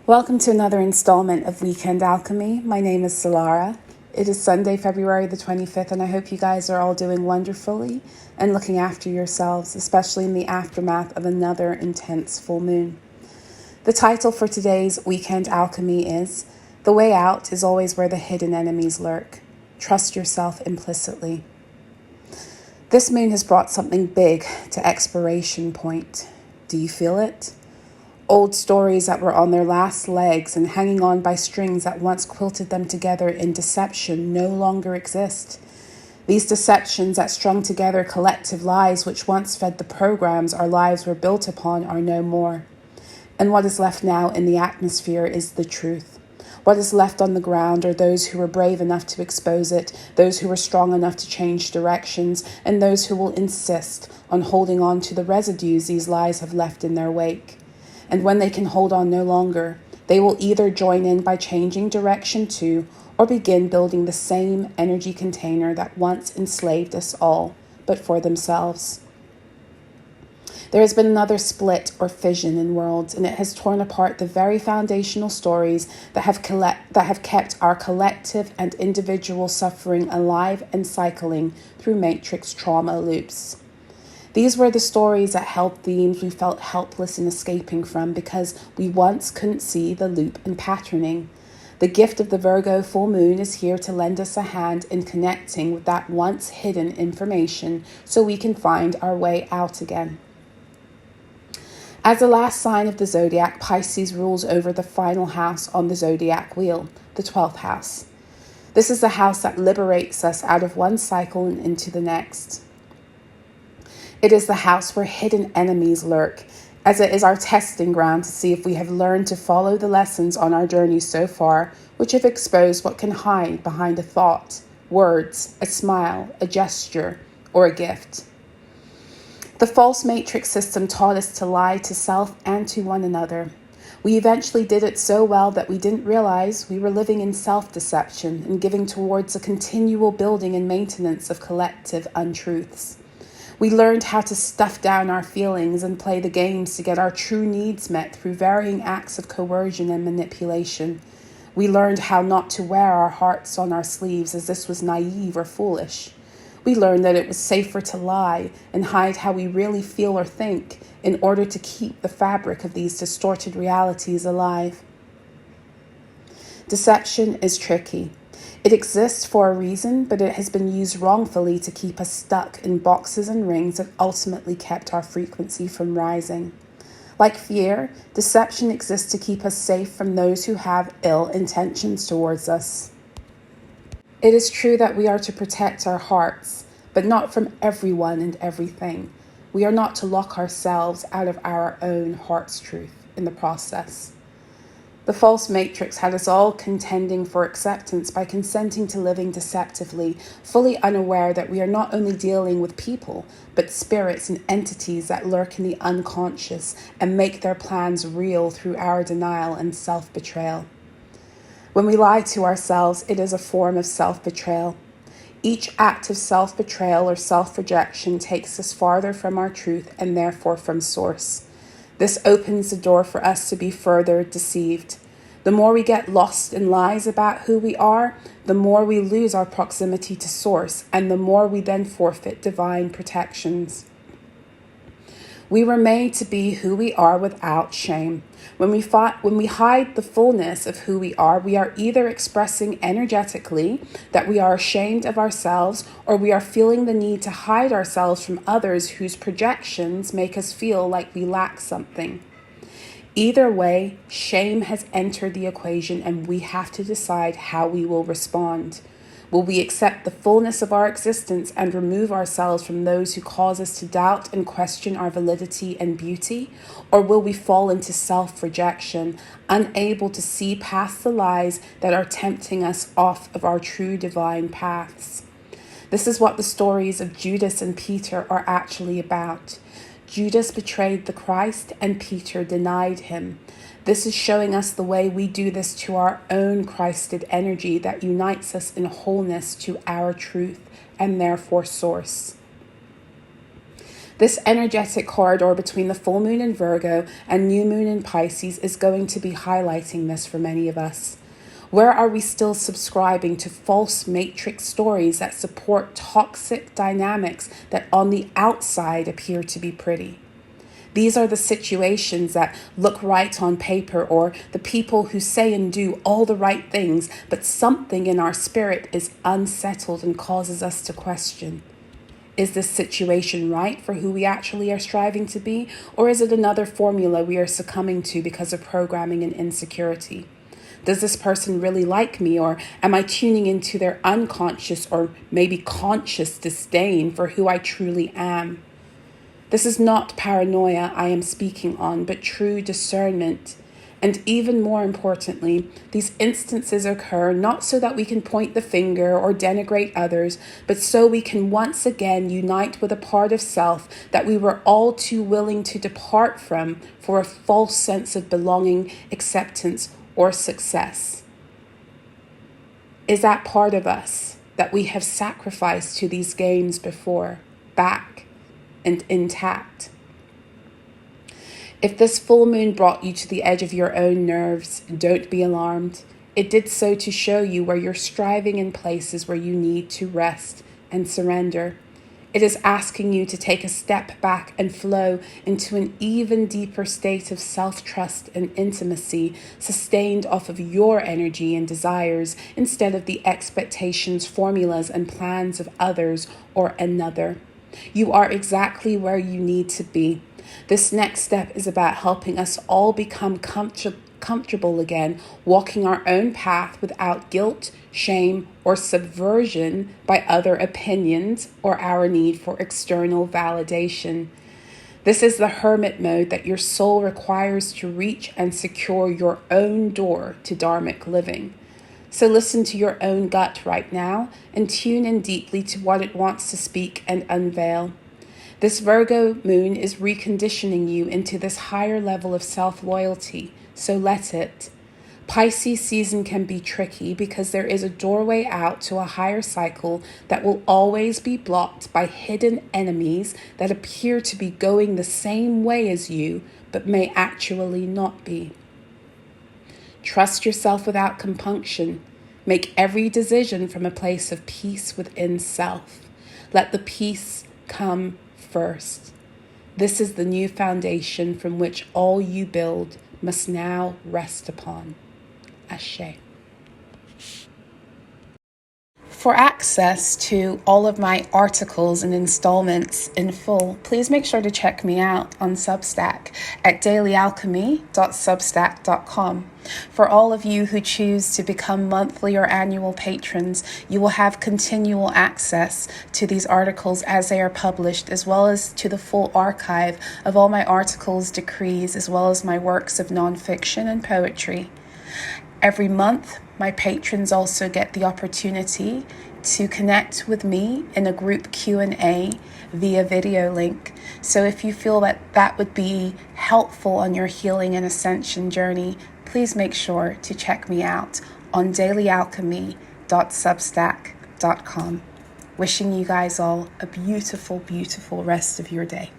Welcome to another installment of Weekend Alchemy. My name is Salara. It is Sunday, February the 25th, and I hope you guys are all doing wonderfully and looking after yourselves, especially in the aftermath of another intense full moon. The title for today's Weekend Alchemy is The Way Out is Always Where the Hidden Enemies Lurk. Trust yourself implicitly. This moon has brought something big to expiration point. Do you feel it? Old stories that were on their last legs and hanging on by strings that once quilted them together in deception no longer exist. These deceptions that strung together collective lies which once fed the programs our lives were built upon are no more. And what is left now in the atmosphere is the truth. What is left on the ground are those who were brave enough to expose it, those who were strong enough to change directions, and those who will insist on holding on to the residues these lies have left in their wake. And when they can hold on no longer, they will either join in by changing direction too, or begin building the same energy container that once enslaved us all, but for themselves. There has been another split or fission in worlds, and it has torn apart the very foundational stories that have kept our collective and individual suffering alive and cycling through matrix trauma loops. These were the stories that held themes we felt helpless in escaping from because we once couldn't see the loop and patterning. The gift of the Virgo full moon is here to lend us a hand in connecting with that once hidden information so we can find our way out again. As the last sign of the zodiac, Pisces rules over the final house on the zodiac wheel, the 12th house. This is the house that liberates us out of one cycle and into the next. It is the house where hidden enemies lurk, as it is our testing ground to see if we have learned to follow the lessons on our journey so far, which have exposed what can hide behind a thought, words, a smile, a gesture, or a gift. The false matrix system taught us to lie to self and to one another. We eventually did it so well that we didn't realize we were living in self-deception and giving towards a continual building and maintenance of collective untruths. We learned how to stuff down our feelings and play the games to get our true needs met through varying acts of coercion and manipulation. We learned how not to wear our hearts on our sleeves as this was naive or foolish. We learned that it was safer to lie and hide how we really feel or think in order to keep the fabric of these distorted realities alive. Deception is tricky. It exists for a reason, but it has been used wrongfully to keep us stuck in boxes and rings that ultimately kept our frequency from rising. Like fear, deception exists to keep us safe from those who have ill intentions towards us. It is true that we are to protect our hearts, but not from everyone and everything. We are not to lock ourselves out of our own heart's truth in the process. The false matrix had us all contending for acceptance by consenting to living deceptively, fully unaware that we are not only dealing with people, but spirits and entities that lurk in the unconscious and make their plans real through our denial and self-betrayal. When we lie to ourselves, it is a form of self-betrayal. Each act of self-betrayal or self-rejection takes us farther from our truth and therefore from source. This opens the door for us to be further deceived. The more we get lost in lies about who we are, the more we lose our proximity to source, and the more we then forfeit divine protections. We were made to be who we are without shame. When we hide the fullness of who we are either expressing energetically that we are ashamed of ourselves, or we are feeling the need to hide ourselves from others whose projections make us feel like we lack something. Either way, shame has entered the equation, and we have to decide how we will respond. Will we accept the fullness of our existence and remove ourselves from those who cause us to doubt and question our validity and beauty? Or will we fall into self-rejection, unable to see past the lies that are tempting us off of our true divine paths? This is what the stories of Judas and Peter are actually about. Judas betrayed the Christ and Peter denied him. This is showing us the way we do this to our own Christed energy that unites us in wholeness to our truth and therefore source. This energetic corridor between the full moon in Virgo and new moon in Pisces is going to be highlighting this for many of us. Where are we still subscribing to false matrix stories that support toxic dynamics that on the outside appear to be pretty? These are the situations that look right on paper, or the people who say and do all the right things, but something in our spirit is unsettled and causes us to question. Is this situation right for who we actually are striving to be, or is it another formula we are succumbing to because of programming and insecurity? Does this person really like me, or am I tuning into their unconscious or maybe conscious disdain for who I truly am? This is not paranoia I am speaking on, but true discernment. And even more importantly, these instances occur not so that we can point the finger or denigrate others, but so we can once again unite with a part of self that we were all too willing to depart from for a false sense of belonging, acceptance, or success. Is that part of us that we have sacrificed to these games before, back and intact? If this full moon brought you to the edge of your own nerves, don't be alarmed. It did so to show you where you're striving in places where you need to rest and surrender. It is asking you to take a step back and flow into an even deeper state of self-trust and intimacy, sustained off of your energy and desires instead of the expectations, formulas, and plans of others or another. You are exactly where you need to be. This next step is about helping us all become comfortable again, walking our own path without guilt, shame, or subversion by other opinions or our need for external validation. This is the hermit mode that your soul requires to reach and secure your own door to dharmic living. So listen to your own gut right now and tune in deeply to what it wants to speak and unveil. This Virgo moon is reconditioning you into this higher level of self-loyalty, so let it. Pisces season can be tricky because there is a doorway out to a higher cycle that will always be blocked by hidden enemies that appear to be going the same way as you, but may actually not be. Trust yourself without compunction. Make every decision from a place of peace within self. Let the peace come first. This is the new foundation from which all you build must now rest upon. Ashe. For access to all of my articles and installments in full, please make sure to check me out on Substack at dailyalchemy.substack.com. For all of you who choose to become monthly or annual patrons, you will have continual access to these articles as they are published, as well as to the full archive of all my articles, decrees, as well as my works of nonfiction and poetry. Every month, my patrons also get the opportunity to connect with me in a group Q&A via video link. So if you feel that that would be helpful on your healing and ascension journey, please make sure to check me out on dailyalchemy.substack.com. Wishing you guys all a beautiful, beautiful rest of your day.